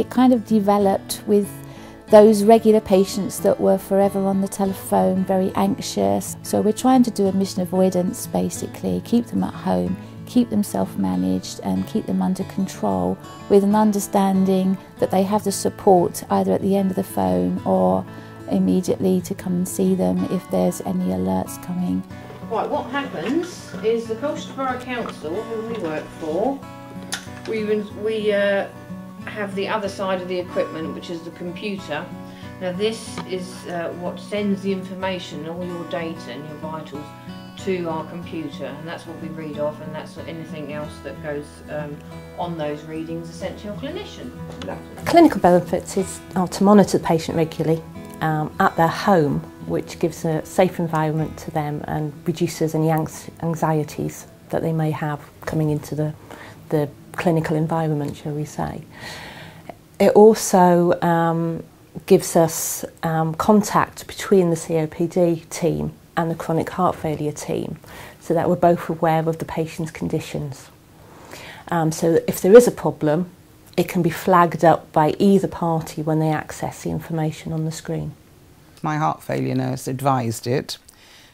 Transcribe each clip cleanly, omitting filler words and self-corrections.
it kind of developed with those regular patients that were forever on the telephone, very anxious. So we're trying to do admission avoidance basically, keep them at home, keep them self-managed and keep them under control with an understanding that they have the support either at the end of the phone or immediately to come and see them if there's any alerts coming. Right, what happens is the Colchester Borough Council, who we work for, we have the other side of the equipment, which is the computer. Now this is what sends the information, all your data and your vitals, to our computer, and that's what we read off, and that's anything else that goes on those readings is sent to your clinician. Clinical benefits are to monitor the patient regularly at their home, which gives a safe environment to them and reduces any anxieties that they may have coming into the clinical environment, shall we say. It also gives us contact between the COPD team and the chronic heart failure team, so that we're both aware of the patient's conditions. So that if there is a problem, it can be flagged up by either party when they access the information on the screen. My heart failure nurse advised it.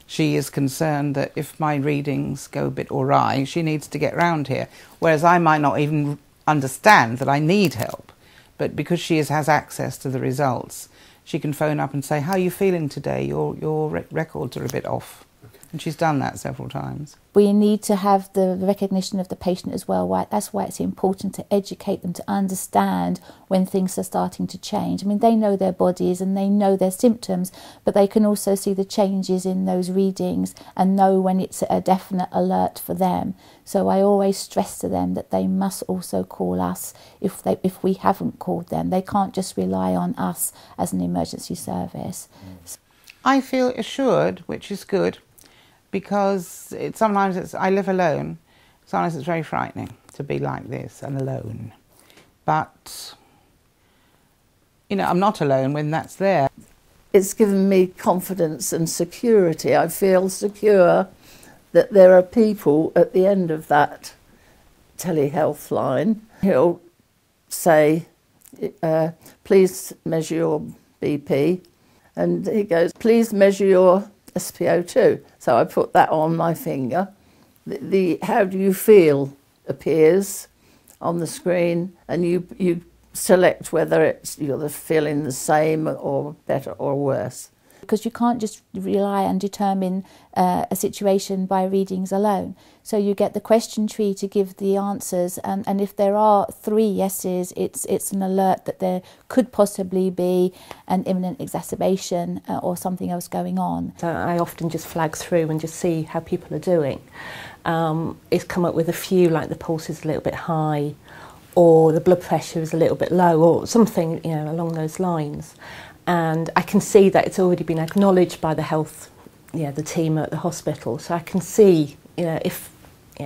She is concerned that if my readings go a bit awry, she needs to get round here, whereas I might not even understand that I need help. But because she has access to the results, she can phone up and say, how are you feeling today? Your records are a bit off. And she's done that several times. We need to have the recognition of the patient as well. That's why it's important to educate them to understand when things are starting to change. I mean, they know their bodies and they know their symptoms, but they can also see the changes in those readings and know when it's a definite alert for them. So I always stress to them that they must also call us if we haven't called them. They can't just rely on us as an emergency service. I feel assured, which is good, because sometimes I live alone. Sometimes it's very frightening to be like this and alone. But, you know, I'm not alone when that's there. It's given me confidence and security. I feel secure that there are people at the end of that telehealth line who'll say, please measure your BP. And he goes, please measure your SpO2. So I put that on my finger. The how do you feel appears on the screen, and you select whether you're feeling the same or better or worse. Because you can't just rely and determine a situation by readings alone. So you get the question tree to give the answers, and if there are 3 yeses, it's an alert that there could possibly be an imminent exacerbation or something else going on. So I often just flag through and just see how people are doing. It's come up with a few, like the pulse is a little bit high, or the blood pressure is a little bit low, or something, you know, along those lines. And I can see that it's already been acknowledged by the team at the hospital. So I can see, you know,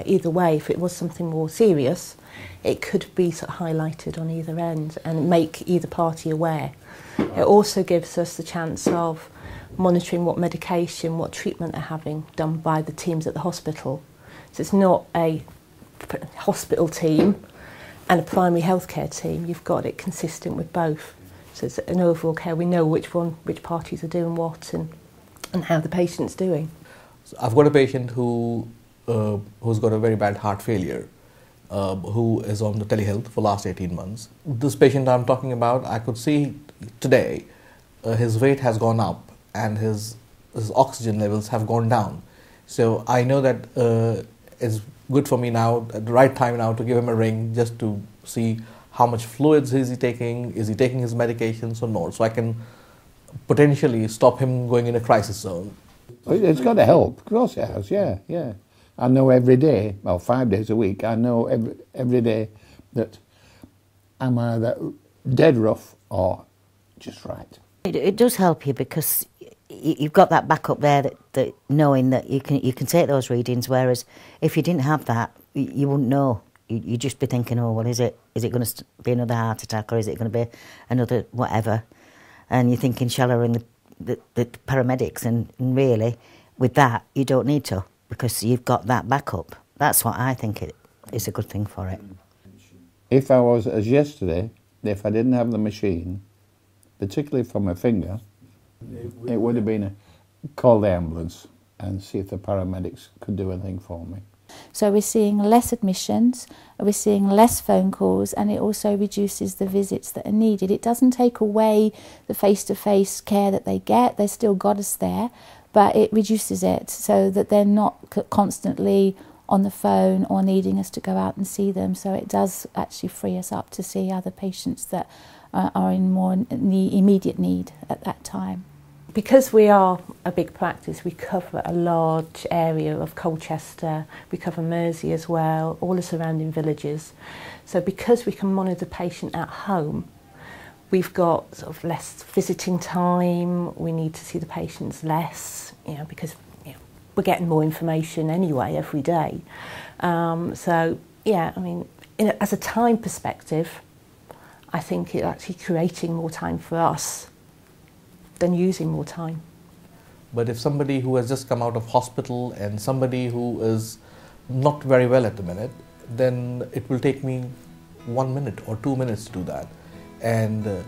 either way, if it was something more serious, it could be sort of highlighted on either end and make either party aware. It also gives us the chance of monitoring what medication, what treatment they're having done by the teams at the hospital. So it's not a hospital team and a primary healthcare team. You've got it consistent with both. So it's an overall care. We know which parties are doing what and how the patient's doing. So I've got a patient who's got a very bad heart failure, who is on the telehealth for last 18 months. This patient I'm talking about, I could see today his weight has gone up and his oxygen levels have gone down. So I know that it's good for me now, at the right time now, to give him a ring just to see how much fluids is he taking his medications or not, so I can potentially stop him going in a crisis zone. It's got to help, of course it has, yeah. I know every day, well, 5 days a week, I know every day that I'm either dead rough or just right. It does help you because you've got that backup there that knowing that you can take those readings, whereas if you didn't have that, you wouldn't know. You'd just be thinking, oh, well, is it going to be another heart attack, or is it going to be another whatever? And you're thinking, shall I ring the paramedics? And really, with that, you don't need to, because you've got that backup. That's what I think is a good thing for it. If I was, as yesterday, if I didn't have the machine, particularly for my finger, it would have been call the ambulance and see if the paramedics could do anything for me. So we're seeing less admissions, we're seeing less phone calls, and it also reduces the visits that are needed. It doesn't take away the face-to-face care that they get, they've still got us there, but it reduces it so that they're not constantly on the phone or needing us to go out and see them. So it does actually free us up to see other patients that are in more immediate need at that time. Because we are a big practice, we cover a large area of Colchester, we cover Mersey as well, all the surrounding villages. So because we can monitor the patient at home, we've got sort of less visiting time, we need to see the patients less, because we're getting more information anyway every day. So yeah, I mean, as a time perspective, I think it's actually creating more time for us than using more time. But if somebody who has just come out of hospital and somebody who is not very well at the minute, then it will take me 1 minute or 2 minutes to do that. And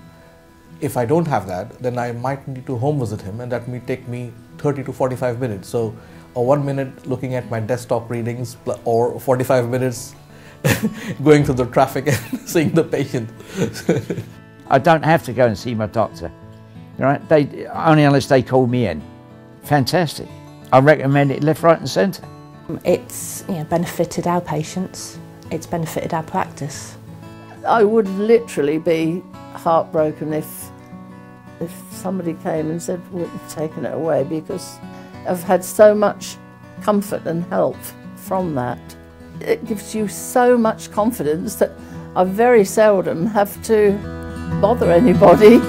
if I don't have that, then I might need to home visit him, and that may take me 30 to 45 minutes. So a 1 minute looking at my desktop readings or 45 minutes going through the traffic and seeing the patient. I don't have to go and see my doctor. Right? Only unless they call me in. Fantastic. I recommend it left, right and centre. It's benefited our patients, it's benefited our practice. I would literally be heartbroken if somebody came and said, well, you've taken it away, because I've had so much comfort and help from that. It gives you so much confidence that I very seldom have to bother anybody.